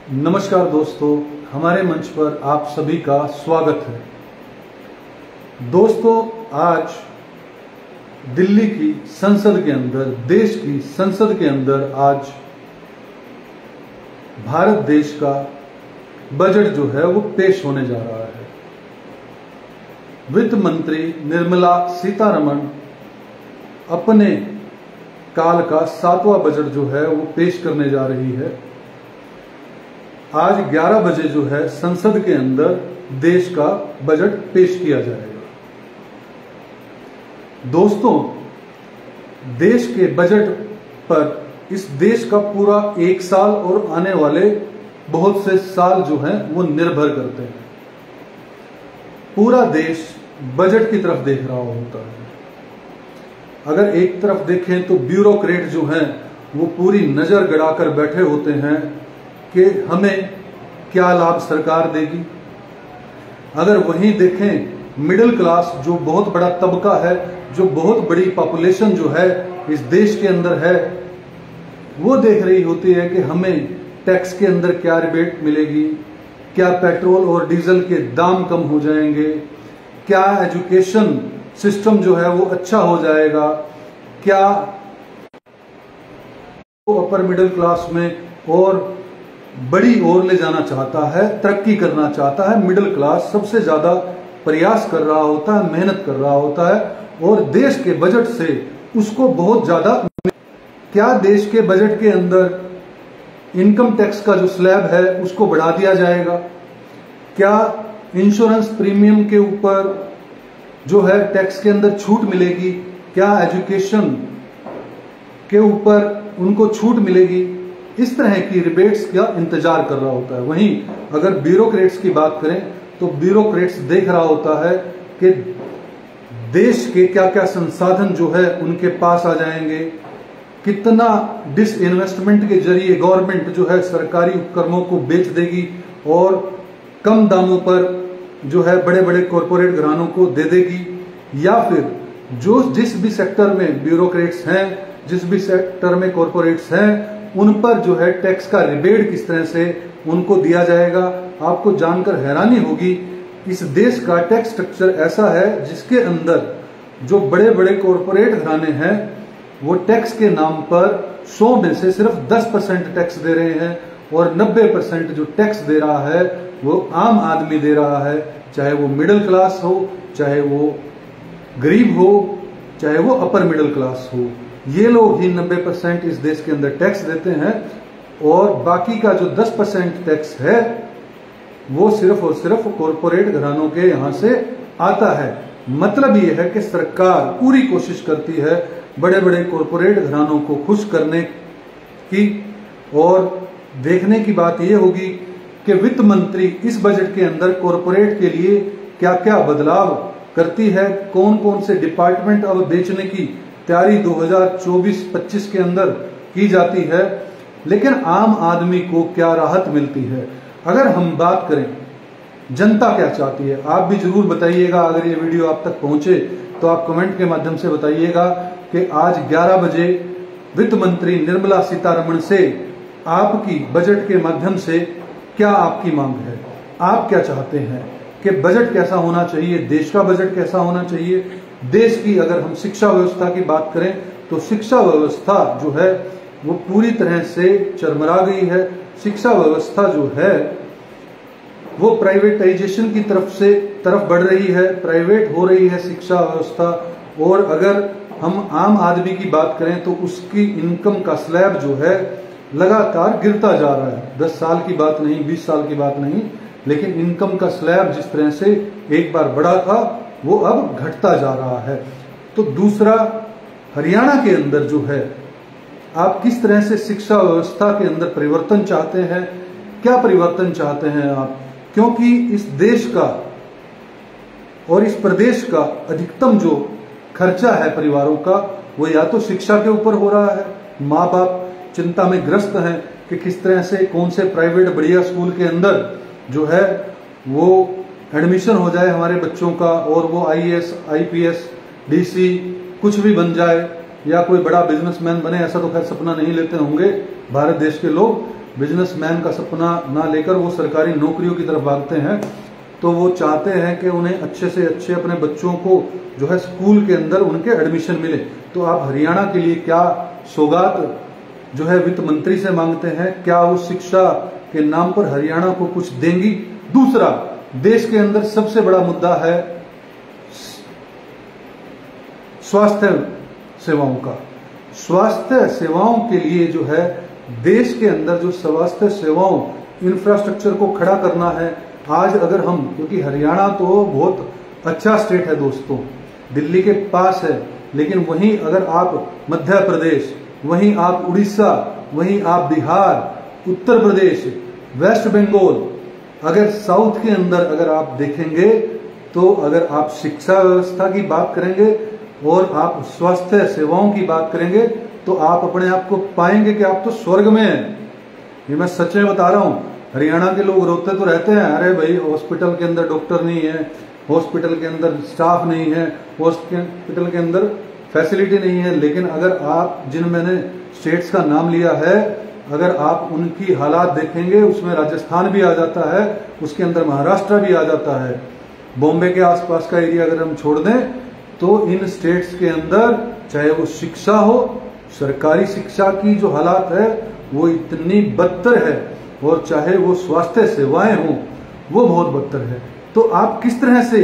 नमस्कार दोस्तों, हमारे मंच पर आप सभी का स्वागत है। दोस्तों, आज दिल्ली की संसद के अंदर, देश की संसद के अंदर आज भारत देश का बजट जो है वो पेश होने जा रहा है। वित्त मंत्री निर्मला सीतारमण अपने काल का 7वां बजट जो है वो पेश करने जा रही है। आज 11 बजे जो है संसद के अंदर देश का बजट पेश किया जाएगा। दोस्तों, देश के बजट पर इस देश का पूरा एक साल और आने वाले बहुत से साल जो हैं वो निर्भर करते हैं। पूरा देश बजट की तरफ देख रहा होता है। अगर एक तरफ देखें तो ब्यूरोक्रेट जो हैं वो पूरी नजर गड़ाकर बैठे होते हैं कि हमें क्या लाभ सरकार देगी। अगर वहीं देखें मिडिल क्लास, जो बहुत बड़ा तबका है, जो बहुत बड़ी पॉपुलेशन जो है इस देश के अंदर है, वो देख रही होती है कि हमें टैक्स के अंदर क्या रिबेट मिलेगी, क्या पेट्रोल और डीजल के दाम कम हो जाएंगे, क्या एजुकेशन सिस्टम जो है वो अच्छा हो जाएगा, क्या अपर मिडिल क्लास में और बड़ी ओर ले जाना चाहता है, तरक्की करना चाहता है। मिडिल क्लास सबसे ज्यादा प्रयास कर रहा होता है, मेहनत कर रहा होता है और देश के बजट से उसको बहुत ज्यादा। क्या देश के बजट के अंदर इनकम टैक्स का जो स्लैब है उसको बढ़ा दिया जाएगा? क्या इंश्योरेंस प्रीमियम के ऊपर जो है टैक्स के अंदर छूट मिलेगी? क्या एजुकेशन के ऊपर उनको छूट मिलेगी? इस तरह की रिबेट्स का इंतजार कर रहा होता है। वहीं अगर ब्यूरोक्रेट्स की बात करें तो ब्यूरोक्रेट्स देख रहा होता है कि देश के क्या क्या संसाधन जो है उनके पास आ जाएंगे, कितना डिसइन्वेस्टमेंट के जरिए गवर्नमेंट जो है सरकारी उपक्रमों को बेच देगी और कम दामों पर जो है बड़े बड़े कॉरपोरेट घरानों को दे देगी, या फिर जो जिस भी सेक्टर में ब्यूरोक्रेट्स हैं, जिस भी सेक्टर में कॉरपोरेट्स हैं, उन पर जो है टैक्स का रिबेट किस तरह से उनको दिया जाएगा। आपको जानकर हैरानी होगी, इस देश का टैक्स स्ट्रक्चर ऐसा है जिसके अंदर जो बड़े बड़े कॉरपोरेट घराने हैं वो टैक्स के नाम पर 100 में से सिर्फ 10% टैक्स दे रहे हैं और 90% जो टैक्स दे रहा है वो आम आदमी दे रहा है, चाहे वो मिडिल क्लास हो, चाहे वो गरीब हो, चाहे वो अपर मिडिल क्लास हो। ये लोग ही 90% इस देश के अंदर टैक्स देते हैं और बाकी का जो 10% टैक्स है वो सिर्फ और सिर्फ कॉरपोरेट घरानों के यहां से आता है। मतलब ये है कि सरकार पूरी कोशिश करती है बड़े बड़े कॉरपोरेट घरानों को खुश करने की। और देखने की बात यह होगी कि वित्त मंत्री इस बजट के अंदर कॉरपोरेट के लिए क्या क्या बदलाव करती है, कौन कौन से डिपार्टमेंट अब बेचने की तैयारी 2024-25 के अंदर की जाती है, लेकिन आम आदमी को क्या राहत मिलती है। अगर हम बात करें जनता क्या चाहती है, आप भी जरूर बताइएगा। अगर ये वीडियो आप तक पहुंचे तो आप कमेंट के माध्यम से बताइएगा कि आज 11 बजे वित्त मंत्री निर्मला सीतारमण से आपकी बजट के माध्यम से क्या आपकी मांग है, आप क्या चाहते हैं कि बजट कैसा होना चाहिए, देश का बजट कैसा होना चाहिए। देश की अगर हम शिक्षा व्यवस्था की बात करें तो शिक्षा व्यवस्था जो है वो पूरी तरह से चरमरा गई है। शिक्षा व्यवस्था जो है वो प्राइवेटाइजेशन की तरफ बढ़ रही है, प्राइवेट हो रही है शिक्षा व्यवस्था। और अगर हम आम आदमी की बात करें तो उसकी इनकम का स्लैब जो है लगातार गिरता जा रहा है। 10 साल की बात नहीं, 20 साल की बात नहीं, लेकिन इनकम का स्लैब जिस तरह से एक बार बढ़ा था वो अब घटता जा रहा है। तो दूसरा, हरियाणा के अंदर जो है आप किस तरह से शिक्षा व्यवस्था के अंदर परिवर्तन चाहते हैं, क्या परिवर्तन चाहते हैं आप? क्योंकि इस देश का और इस प्रदेश का अधिकतम जो खर्चा है परिवारों का वो या तो शिक्षा के ऊपर हो रहा है। माँ बाप चिंता में ग्रस्त हैं कि किस तरह से कौन से प्राइवेट बढ़िया स्कूल के अंदर जो है वो एडमिशन हो जाए हमारे बच्चों का और वो IAS, IPS, DC कुछ भी बन जाए या कोई बड़ा बिजनेसमैन बने। ऐसा तो खैर सपना नहीं लेते होंगे भारत देश के लोग, बिजनेसमैन का सपना ना लेकर वो सरकारी नौकरियों की तरफ भागते हैं, तो वो चाहते हैं कि उन्हें अच्छे से अच्छे अपने बच्चों को जो है स्कूल के अंदर उनके एडमिशन मिले। तो आप हरियाणा के लिए क्या सौगात जो है वित्त मंत्री से मांगते हैं? क्या वो शिक्षा के नाम पर हरियाणा को कुछ देंगी? दूसरा, देश के अंदर सबसे बड़ा मुद्दा है स्वास्थ्य सेवाओं का। स्वास्थ्य सेवाओं के लिए जो है देश के अंदर जो स्वास्थ्य सेवाओं इंफ्रास्ट्रक्चर को खड़ा करना है, आज अगर हम, क्योंकि हरियाणा तो बहुत अच्छा स्टेट है दोस्तों, दिल्ली के पास है, लेकिन वहीं अगर आप मध्य प्रदेश, वहीं आप उड़ीसा, वहीं आप बिहार, उत्तर प्रदेश, वेस्ट बंगाल, अगर साउथ के अंदर अगर आप देखेंगे तो अगर आप शिक्षा व्यवस्था की बात करेंगे और आप स्वास्थ्य सेवाओं की बात करेंगे तो आप अपने आप को पाएंगे कि आप तो स्वर्ग में हैं। ये मैं सच में बता रहा हूं। हरियाणा के लोग रोते तो रहते हैं, अरे भाई हॉस्पिटल के अंदर डॉक्टर नहीं है, हॉस्पिटल के अंदर स्टाफ नहीं है, हॉस्पिटल के अंदर फैसिलिटी नहीं है। लेकिन अगर आप, जिन मैंने स्टेट्स का नाम लिया है, अगर आप उनकी हालात देखेंगे, उसमें राजस्थान भी आ जाता है, उसके अंदर महाराष्ट्र भी आ जाता है, बॉम्बे के आसपास का एरिया अगर हम छोड़ दें, तो इन स्टेट्स के अंदर चाहे वो शिक्षा हो, सरकारी शिक्षा की जो हालात है वो इतनी बदतर है, और चाहे वो स्वास्थ्य सेवाएं हों वो बहुत बदतर है। तो आप किस तरह से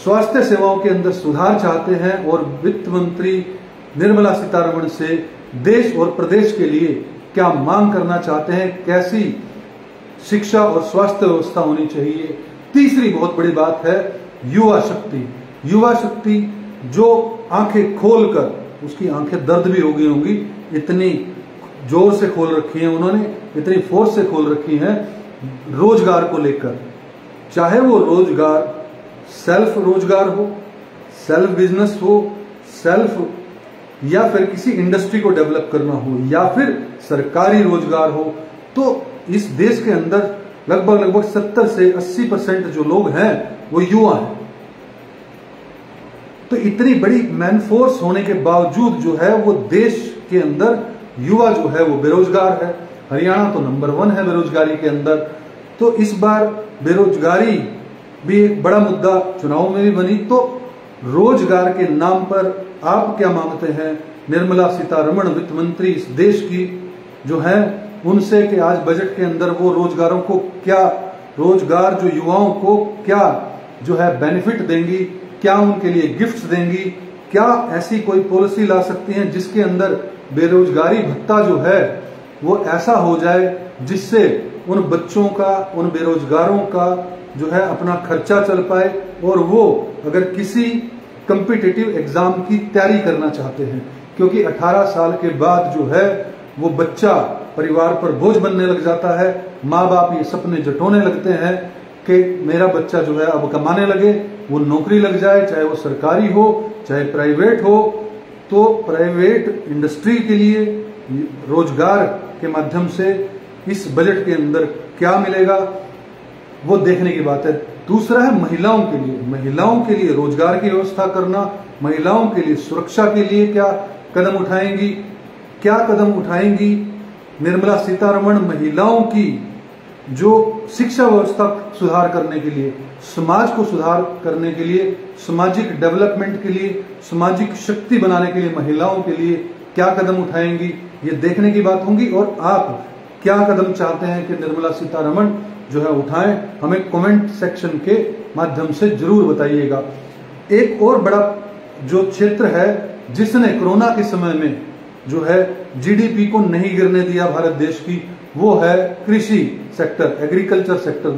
स्वास्थ्य सेवाओं के अंदर सुधार चाहते हैं और वित्त मंत्री निर्मला सीतारमण से देश और प्रदेश के लिए क्या मांग करना चाहते हैं, कैसी शिक्षा और स्वास्थ्य व्यवस्था होनी चाहिए? तीसरी बहुत बड़ी बात है युवा शक्ति। युवा शक्ति जो आंखें खोलकर, उसकी आंखें दर्द भी हो गई होंगी, इतनी जोर से खोल रखी हैं उन्होंने, इतनी फोर्स से खोल रखी हैं रोजगार को लेकर। चाहे वो रोजगार सेल्फ रोजगार हो, सेल्फ बिजनेस हो, सेल्फ या फिर किसी इंडस्ट्री को डेवलप करना हो, या फिर सरकारी रोजगार हो, तो इस देश के अंदर लगभग 70 से 80% जो लोग हैं वो युवा हैं। तो इतनी बड़ी मैन फोर्स होने के बावजूद जो है वो देश के अंदर युवा जो है वो बेरोजगार है। हरियाणा तो नंबर 1 है बेरोजगारी के अंदर। तो इस बार बेरोजगारी भी एक बड़ा मुद्दा चुनाव में भी बनी। तो रोजगार के नाम पर आप क्या मांगते हैं निर्मला सीतारमण वित्त मंत्री इस देश की जो है उनसे, कि आज बजट के अंदर वो रोजगारों को क्या, रोजगार जो युवाओं को क्या जो है बेनिफिट देंगी, क्या उनके लिए गिफ्ट्स देंगी, क्या ऐसी कोई पॉलिसी ला सकती हैं जिसके अंदर बेरोजगारी भत्ता जो है वो ऐसा हो जाए जिससे उन बच्चों का, उन बेरोजगारों का जो है अपना खर्चा चल पाए, और वो अगर किसी कॉम्पिटिटिव एग्जाम की तैयारी करना चाहते हैं, क्योंकि 18 साल के बाद जो है वो बच्चा परिवार पर बोझ बनने लग जाता है। माँ बाप ये सपने जटोने लगते हैं कि मेरा बच्चा जो है अब कमाने लगे, वो नौकरी लग जाए, चाहे वो सरकारी हो चाहे प्राइवेट हो। तो प्राइवेट इंडस्ट्री के लिए रोजगार के माध्यम से इस बजट के अंदर क्या मिलेगा वो देखने की बात है। दूसरा है महिलाओं के लिए, महिलाओं के लिए रोजगार की व्यवस्था करना, महिलाओं के लिए सुरक्षा के लिए क्या कदम उठाएंगी, क्या कदम उठाएंगी निर्मला सीतारमण महिलाओं की जो शिक्षा व्यवस्था सुधार करने के लिए, समाज को सुधार करने के लिए, सामाजिक डेवलपमेंट के लिए, सामाजिक शक्ति बनाने के लिए महिलाओं के लिए क्या कदम उठाएंगी, ये देखने की बात होगी। और आप क्या कदम चाहते हैं कि निर्मला सीतारमण जो है उठाएं, हमें कमेंट सेक्शन के माध्यम से जरूर बताइएगा। एक और बड़ा जो क्षेत्र है जिसने कोरोना के समय में जो है जीडीपी को नहीं गिरने दिया भारत देश की, वो है कृषि सेक्टर, एग्रीकल्चर सेक्टर।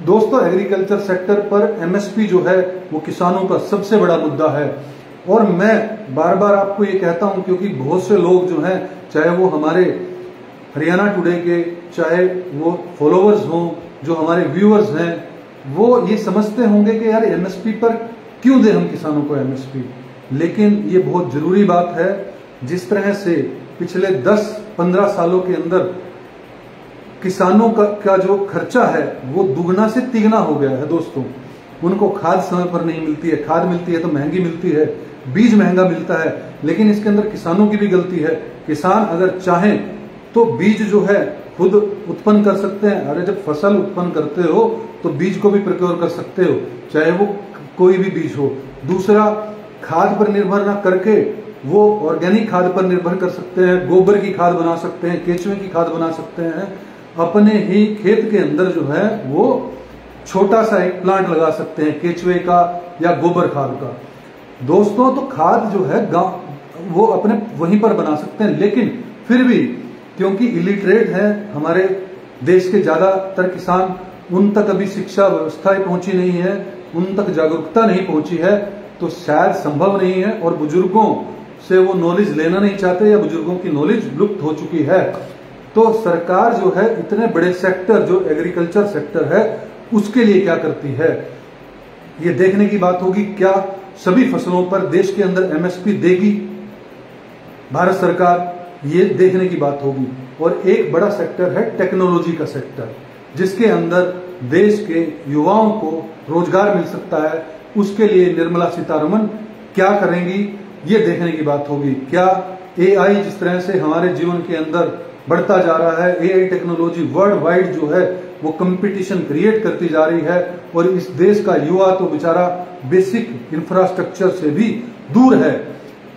दोस्तों एग्रीकल्चर सेक्टर पर एमएसपी जो है वो किसानों का सबसे बड़ा मुद्दा है। और मैं बार बार आपको ये कहता हूं क्योंकि बहुत से लोग जो हैं, चाहे वो हमारे हरियाणा टुडे के, चाहे वो फॉलोअर्स हों, जो हमारे व्यूअर्स हैं, वो ये समझते होंगे कि यार एमएसपी पर क्यों दें हम किसानों को एमएसपी। लेकिन ये बहुत जरूरी बात है। जिस तरह से पिछले 10-15 सालों के अंदर किसानों का जो खर्चा है वो दुगना से तिगना हो गया है दोस्तों। उनको खाद समय पर नहीं मिलती है, खाद मिलती है तो महंगी मिलती है, बीज महंगा मिलता है, लेकिन इसके अंदर किसानों की भी गलती है। किसान अगर चाहें तो बीज जो है खुद उत्पन्न कर सकते हैं। अरे जब फसल उत्पन्न करते हो तो बीज को भी प्रोक्योर कर सकते हो, चाहे वो कोई भी बीज हो। दूसरा, खाद पर निर्भर ना करके वो ऑर्गेनिक खाद पर निर्भर कर सकते हैं, गोबर की खाद बना सकते हैं, केचुए की खाद बना सकते हैं। अपने ही खेत के अंदर जो है वो छोटा सा एक प्लांट लगा सकते हैं केचुए का या गोबर खाद का। दोस्तों, तो खाद जो है गांव वो अपने वहीं पर बना सकते हैं, लेकिन फिर भी क्योंकि इलिटरेट है हमारे देश के ज्यादातर किसान, उन तक अभी शिक्षा व्यवस्था पहुंची नहीं है, उन तक जागरूकता नहीं पहुंची है, तो शायद संभव नहीं है, और बुजुर्गों से वो नॉलेज लेना नहीं चाहते या बुजुर्गों की नॉलेज लुप्त हो चुकी है। तो सरकार जो है इतने बड़े सेक्टर जो एग्रीकल्चर सेक्टर है उसके लिए क्या करती है, ये देखने की बात होगी। क्या सभी फसलों पर देश के अंदर एमएसपी देगी भारत सरकार, ये देखने की बात होगी। और एक बड़ा सेक्टर है टेक्नोलॉजी का सेक्टर, जिसके अंदर देश के युवाओं को रोजगार मिल सकता है। उसके लिए निर्मला सीतारमण क्या करेंगी, ये देखने की बात होगी। क्या एआई जिस तरह से हमारे जीवन के अंदर बढ़ता जा रहा है, एआई टेक्नोलॉजी वर्ल्ड वाइड जो है वो कंपटीशन क्रिएट करती जा रही है, और इस देश का युवा तो बेचारा बेसिक इंफ्रास्ट्रक्चर से भी दूर है।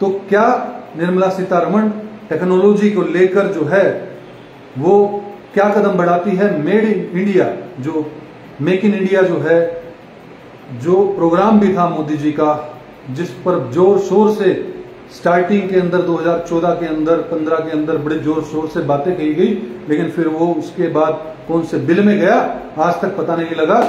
तो क्या निर्मला सीतारमण टेक्नोलॉजी को लेकर जो है वो क्या कदम बढ़ाती है। मेड इन इंडिया, जो मेक इन इंडिया जो है, जो प्रोग्राम भी था मोदी जी का, जिस पर जोर शोर से स्टार्टिंग के अंदर 2014 के अंदर 15 के अंदर बड़े जोर शोर से बातें कही गई, लेकिन फिर वो उसके बाद कौन से बिल में गया आज तक पता नहीं लगा।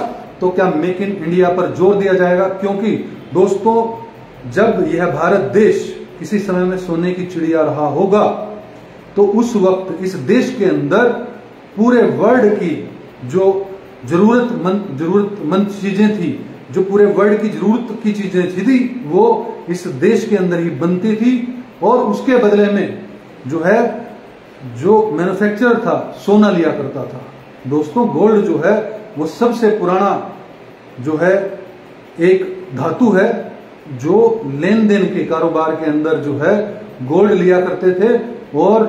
तो क्या मेक इन इंडिया पर जोर दिया जाएगा, क्योंकि दोस्तों जब यह भारत देश किसी समय में सोने की चिड़िया रहा होगा तो उस वक्त इस देश के अंदर पूरे वर्ल्ड की जो जरूरतमंद चीजें थी, जो पूरे वर्ल्ड की जरूरत की चीजें थी वो इस देश के अंदर ही बनती थी, और उसके बदले में जो है जो मैन्युफैक्चरर था सोना लिया करता था। दोस्तों, गोल्ड जो है वो सबसे पुराना जो है एक धातु है, जो लेन देन के कारोबार के अंदर जो है गोल्ड लिया करते थे और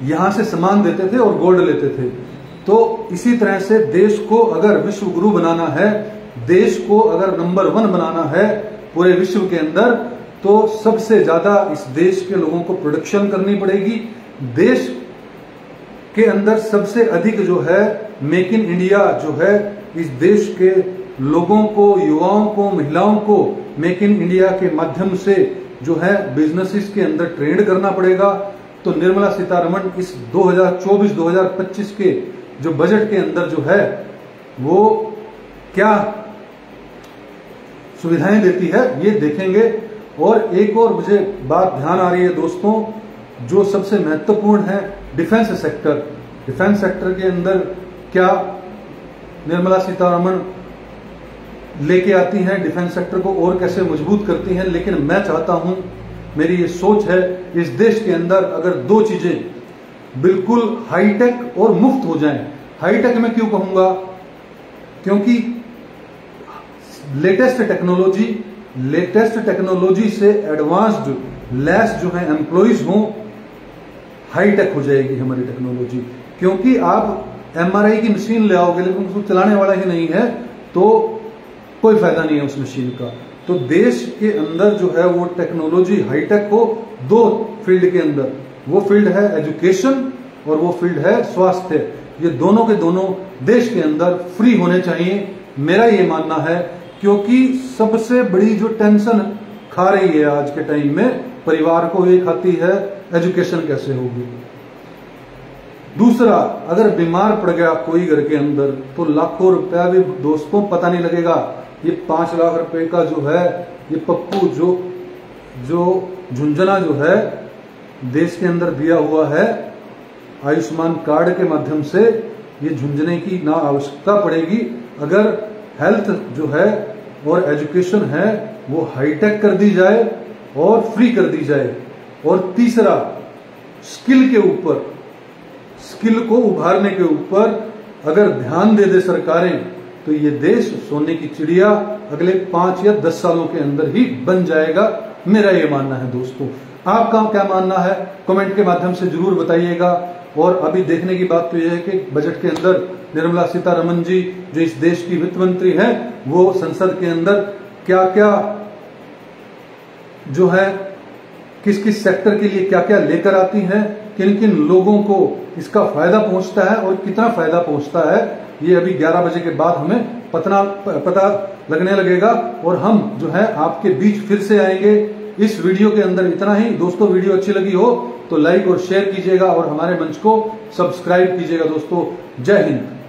यहां से सामान देते थे और गोल्ड लेते थे। तो इसी तरह से देश को अगर विश्व गुरु बनाना है, देश को अगर नंबर 1 बनाना है पूरे विश्व के अंदर, तो सबसे ज्यादा इस देश के लोगों को प्रोडक्शन करनी पड़ेगी। देश के अंदर सबसे अधिक जो है मेक इन इंडिया जो है इस देश के लोगों को, युवाओं को, महिलाओं को मेक इन इंडिया के माध्यम से जो है बिजनेसेस के अंदर ट्रेंड करना पड़ेगा। तो निर्मला सीतारमण इस 2024-2025 के जो बजट के अंदर जो है वो क्या सुविधाएं देती है ये देखेंगे। और एक और मुझे बात ध्यान आ रही है दोस्तों, जो सबसे महत्वपूर्ण है डिफेंस सेक्टर। डिफेंस सेक्टर के अंदर क्या निर्मला सीतारमण लेके आती हैं, डिफेंस सेक्टर को और कैसे मजबूत करती हैं। लेकिन मैं चाहता हूं, मेरी ये सोच है, इस देश के अंदर अगर 2 चीजें बिल्कुल हाईटेक और मुफ्त हो जाएं। हाईटेक मैं क्यों कहूंगा, क्योंकि लेटेस्ट टेक्नोलॉजी से एडवांस्ड लेस जो है एम्प्लॉइज हों, हाईटेक हो जाएगी हमारी टेक्नोलॉजी। क्योंकि आप एमआरआई की मशीन ले आओगे लेकिन उसको चलाने वाला ही नहीं है तो कोई फायदा नहीं है उस मशीन का। तो देश के अंदर जो है वो टेक्नोलॉजी हाईटेक हो 2 फील्ड के अंदर, वो फील्ड है एजुकेशन और वो फील्ड है स्वास्थ्य। ये दोनों के दोनों देश के अंदर फ्री होने चाहिए, मेरा ये मानना है। क्योंकि सबसे बड़ी जो टेंशन खा रही है आज के टाइम में परिवार को, ये खाती है एजुकेशन कैसे होगी। दूसरा, अगर बीमार पड़ गया कोई घर के अंदर तो लाखों रुपया भी दोस्तों पता नहीं लगेगा। ये 5 लाख रुपए का जो है ये पप्पू जो झुंझुना जो है देश के अंदर दिया हुआ है आयुष्मान कार्ड के माध्यम से, ये झुंझुने की ना आवश्यकता पड़ेगी अगर हेल्थ जो है और एजुकेशन है वो हाईटेक कर दी जाए और फ्री कर दी जाए। और तीसरा, स्किल के ऊपर, स्किल को उभारने के ऊपर अगर ध्यान दे दे सरकारें तो ये देश सोने की चिड़िया अगले 5 या 10 सालों के अंदर ही बन जाएगा, मेरा ये मानना है। दोस्तों, आपका क्या मानना है कमेंट के माध्यम से जरूर बताइएगा। और अभी देखने की बात तो यह है कि बजट के अंदर निर्मला सीतारमण जी जो इस देश की वित्त मंत्री हैं, वो संसद के अंदर क्या क्या जो है किस किस सेक्टर के लिए क्या क्या लेकर आती हैं, किन किन लोगों को इसका फायदा पहुंचता है और कितना फायदा पहुंचता है, ये अभी 11 बजे के बाद हमें पता लगने लगेगा और हम जो है आपके बीच फिर से आएंगे। इस वीडियो के अंदर इतना ही। दोस्तों, वीडियो अच्छी लगी हो तो लाइक और शेयर कीजिएगा और हमारे मंच को सब्सक्राइब कीजिएगा। दोस्तों, जय हिंद।